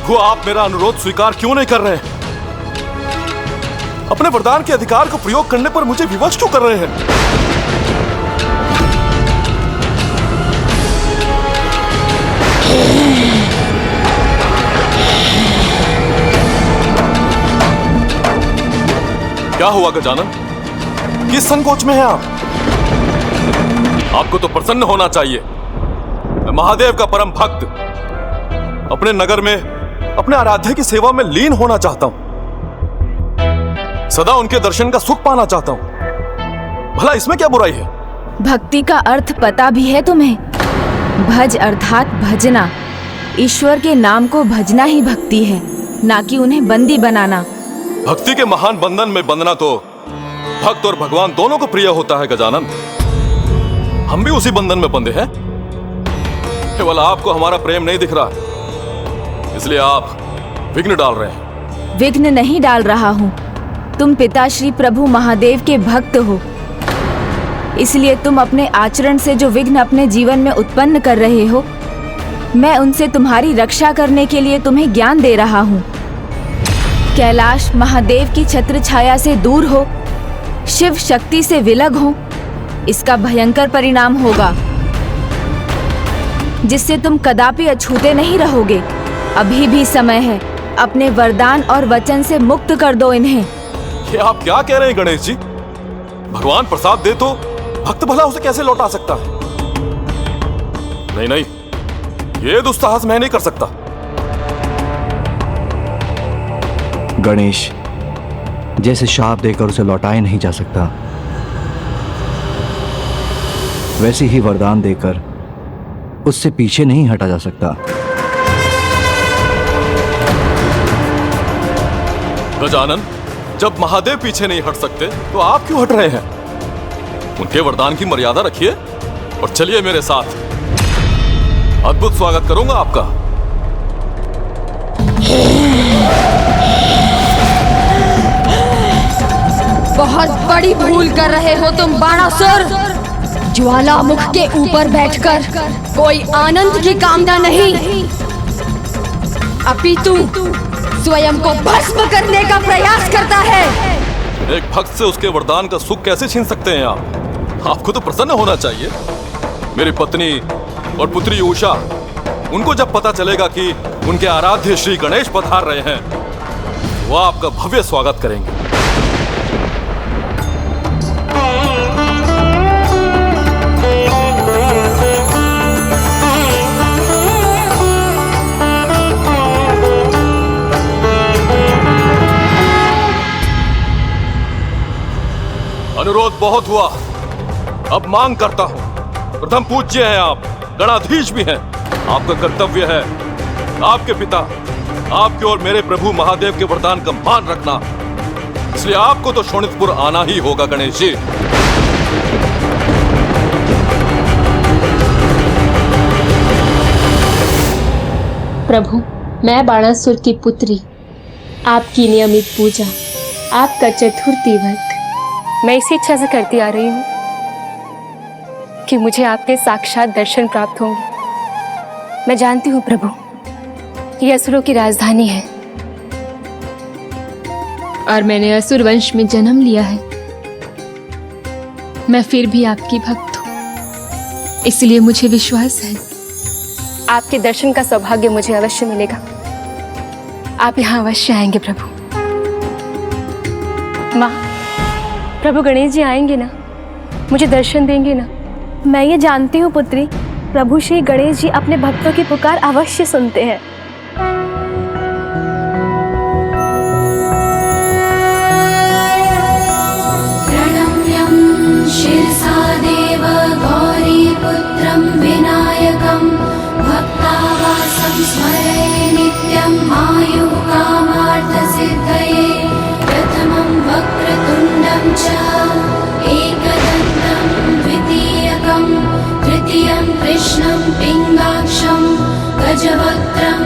प्रभु, आप मेरा अनुरोध स्वीकार क्यों नहीं कर रहे हैं? अपने वरदान के अधिकार को प्रयोग करने पर मुझे विवश क्यों कर रहे हैं? क्या हुआ गजानन? किस संकोच में हैं आप? आपको तो प्रसन्न होना चाहिए। मैं महादेव का परम भक्त अपने नगर में अपने आराध्य की सेवा में लीन होना चाहता हूं। सदा उनके दर्शन का सुख पाना चाहता हूं। भला इसमें क्या बुराई है? भक्ति का अर्थ पता भी है तुम्हें? भज अर्थात भजना। ईश्वर के नाम को भजना ही भक्ति है, ना कि उन्हें बंदी बनाना। भक्ति के महान बंधन में बंधना तो भक्त और भगवान दोनों को प्रिय होता है गजानन। हम भी उसी बंधन में बंधे हैं। केवल आपको हमारा प्रेम नहीं दिख रहा, इसलिए आप विघ्न डाल रहे हैं। विघ्न नहीं डाल रहा हूँ। तुम पिता श्री प्रभु महादेव के भक्त हो, इसलिए तुम अपने आचरण से जो विघ्न अपने जीवन में उत्पन्न कर रहे हो, मैं उनसे तुम्हारी रक्षा करने के लिए तुम्हें ज्ञान दे रहा हूँ। कैलाश महादेव की छत्र छाया से दूर हो, शिव शक्ति से विलग हो, इसका भयंकर परिणाम होगा, जिससे तुम कदापि अछूते नहीं रहोगे। अभी भी समय है, अपने वरदान और वचन से मुक्त कर दो इन्हें। ये आप क्या कह रहे हैं गणेश जी? भगवान प्रसाद दे तो भक्त भला उसे कैसे लौटा सकता है? नहीं नहीं, ये दुस्साहस मैं नहीं कर सकता। गणेश, जैसे शाप देकर उसे लौटाया नहीं जा सकता, वैसे ही वरदान देकर उससे पीछे नहीं हटा जा सकता। गजानन, जब महादेव पीछे नहीं हट सकते तो आप क्यों हट रहे हैं? उनके वरदान की मर्यादा रखिए और चलिए मेरे साथ। अद्भुत स्वागत करूंगा आपका। बहुत बड़ी भूल कर रहे हो तुम बाणासुर। ज्वालामुख के ऊपर बैठकर कोई आनंद की कामना नहीं, अपितु स्वयं को भस्म करने का प्रयास करता है। एक भक्त से उसके वरदान का सुख कैसे छीन सकते हैं आप? आपको तो प्रसन्न होना चाहिए। मेरी पत्नी और पुत्री उषा, उनको जब पता चलेगा कि उनके आराध्य श्री गणेश पधार रहे हैं, वो आपका भव्य स्वागत करेंगे। अनुरोध बहुत हुआ, अब मांग करता हूं। प्रथम पूज्य हैं आप, गणाधीश भी हैं। आपका कर्तव्य है आपके पिता, आपके और मेरे प्रभु महादेव के वरदान का मान रखना, इसलिए आपको तो शोणितपुर आना ही होगा गणेश जी। प्रभु, मैं बाणासुर की पुत्री, आपकी नियमित पूजा, आपका चतुर्थी व्रत मैं इसी इच्छा से करती आ रही हूँ कि मुझे आपके साक्षात दर्शन प्राप्त होंगे। मैं जानती हूँ प्रभु, ये असुरों की राजधानी है और मैंने असुर वंश में जन्म लिया है। मैं फिर भी आपकी भक्त हूँ, इसलिए मुझे विश्वास है आपके दर्शन का सौभाग्य मुझे अवश्य मिलेगा। आप यहाँ अवश्य आएंगे प्रभु। माँ, प्रभु गणेश जी आएंगे ना? मुझे दर्शन देंगे ना? मैं ये जानती हूँ पुत्री, प्रभु श्री गणेश जी अपने भक्तों की पुकार अवश्य सुनते हैं। प्रणम्यं शिरसा देव गौरीपुत्रं विनायकं भक्तावासं स्मरे नित्यं आयुः कामार्थसिद्धये। प्रथमं वक्रतुण्डं च एकदन्तं द्वितीयकं तृतीयं कृष्णं पिङ्गाक्षं गजवक्त्रं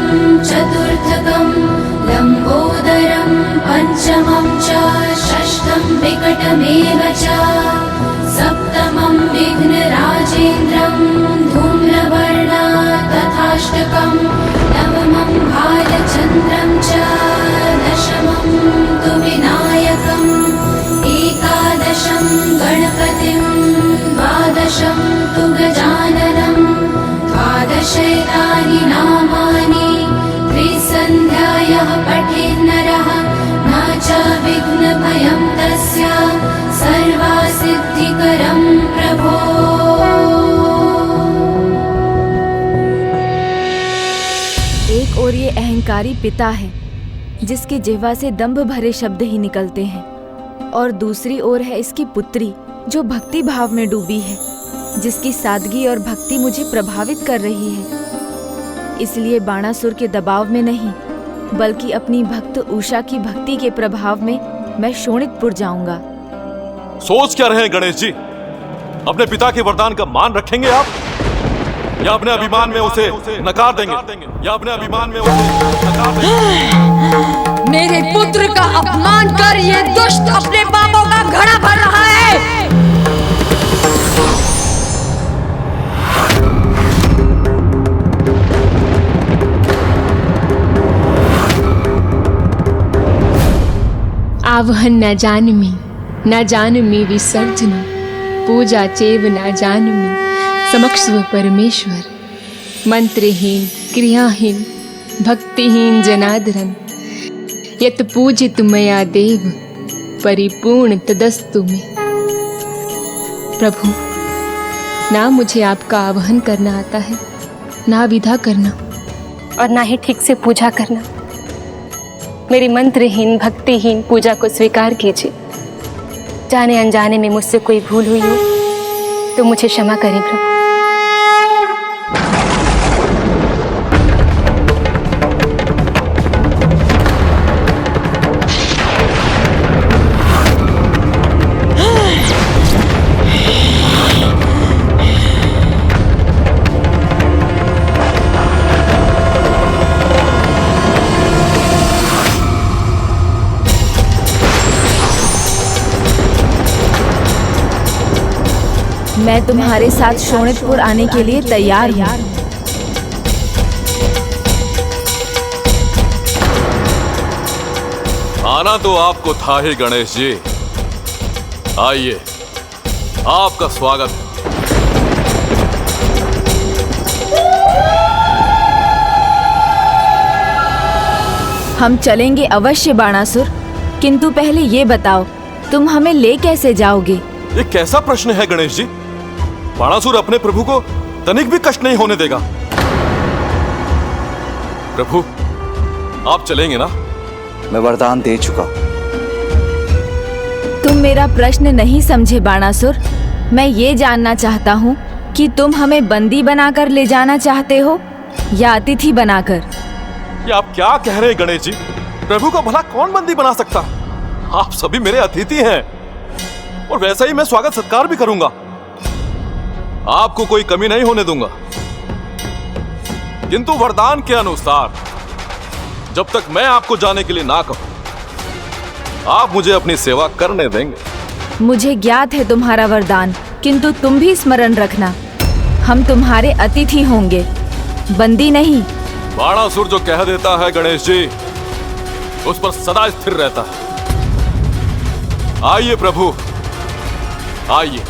चतुर्थकं लम्बोदरं पञ्चमं च षष्ठं विकटमेव च सप्तमं विघ्नराजेन्द्रं धूम्रवर्णा तथाष्टकं नवमं भालचन्द्रं अहंकारी पिता है जिसकी जिह्वा से दंभ भरे शब्द ही निकलते हैं, और दूसरी ओर है इसकी पुत्री जो भक्ति भाव में डूबी है, जिसकी सादगी और भक्ति मुझे प्रभावित कर रही है। इसलिए बाणासुर के दबाव में नहीं बल्कि अपनी भक्त उषा की भक्ति के प्रभाव में मैं शोणितपुर जाऊंगा। सोच क्या रहे हैं गणेश जी? अपने पिता के वरदान का मान रखेंगे आप, या अपने अभिमान में उसे नकार देंगे? या अपने अभिमान में उसे नकार देंगे? मेरे पुत्र का अपमान कर ये दुष्ट अपने पापों का घड़ा भर रहा है। आवहन न जानमी विसर्जन, पूजा चेव न जानमी समक्ष परमेश्वर, मंत्रहीन क्रियाहीन भक्तिहीन जनादरन, यत पूजित मया देव परिपूर्ण तदस्तु में। प्रभु, ना मुझे आपका आवाहन करना आता है, ना विधा करना, और ना ही ठीक से पूजा करना। मेरी मंत्रहीन भक्तिहीन पूजा को स्वीकार कीजिए। जाने अनजाने में मुझसे कोई भूल हुई हो तो मुझे क्षमा करें प्रभु। मैं तुम्हारे साथ शोणितपुर आने के लिए तैयार हूँ। आना तो आपको था ही गणेश जी। आइए, आपका स्वागत है। हम चलेंगे अवश्य बाणासुर, किंतु पहले ये बताओ तुम हमें ले कैसे जाओगे? ये कैसा प्रश्न है गणेश जी? बाणासुर अपने प्रभु को तनिक भी कष्ट नहीं होने देगा। प्रभु, आप चलेंगे ना? मैं वरदान दे चुका। तुम मेरा प्रश्न नहीं समझे बाणासुर। मैं ये जानना चाहता हूँ कि तुम हमें बंदी बनाकर ले जाना चाहते हो या अतिथि बनाकर? ये आप क्या कह रहे हैं गणेश जी? प्रभु को भला कौन बंदी बना सकता? आप सभी मेरे अतिथि हैं, और वैसा ही मैं स्वागत सत्कार भी करूंगा। आपको कोई कमी नहीं होने दूंगा, किंतु वरदान के अनुसार जब तक मैं आपको जाने के लिए ना कहूं, आप मुझे अपनी सेवा करने देंगे। मुझे ज्ञात है तुम्हारा वरदान, किंतु तुम भी स्मरण रखना, हम तुम्हारे अतिथि होंगे, बंदी नहीं। बाणासुर जो कह देता है गणेश जी, उस पर सदा स्थिर रहता है। आइए प्रभु, आइए।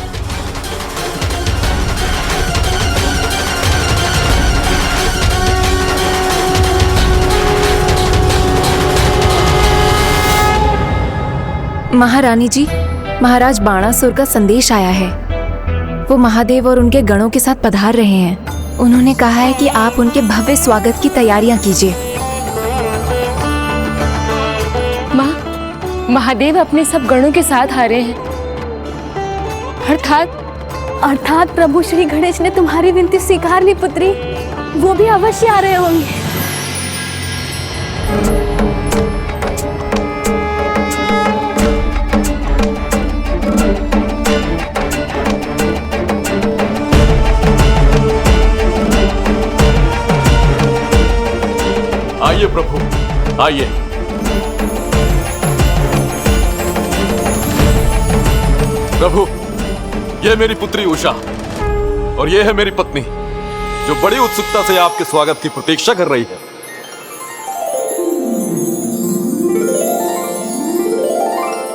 महारानी जी, महाराज बाणासुर का संदेश आया है। वो महादेव और उनके गणों के साथ पधार रहे हैं। उन्होंने कहा है कि आप उनके भव्य स्वागत की तैयारियां कीजिए। माँ, महादेव अपने सब गणों के साथ आ रहे हैं। अर्थात प्रभु श्री गणेश ने तुम्हारी विनती स्वीकार ली पुत्री। वो भी अवश्य आ रहे होंगे। आइए प्रभु, आइए। प्रभु, यह मेरी पुत्री उषा और यह है मेरी पत्नी, जो बड़ी उत्सुकता से आपके स्वागत की प्रतीक्षा कर रही है।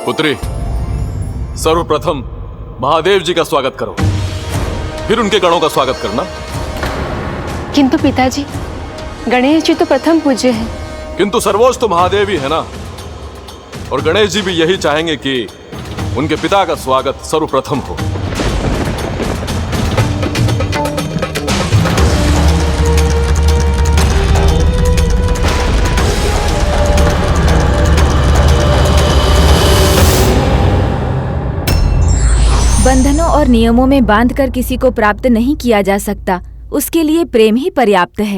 पुत्री, सर्वप्रथम महादेव जी का स्वागत करो, फिर उनके गणों का स्वागत करना। किंतु पिताजी, गणेश जी तो प्रथम पूज्य हैं। किंतु सर्वोच्च तो महादेव ही है ना, और गणेश जी भी यही चाहेंगे कि उनके पिता का स्वागत सर्वप्रथम हो। और नियमों में बांधकर किसी को प्राप्त नहीं किया जा सकता। उसके लिए प्रेम ही पर्याप्त है।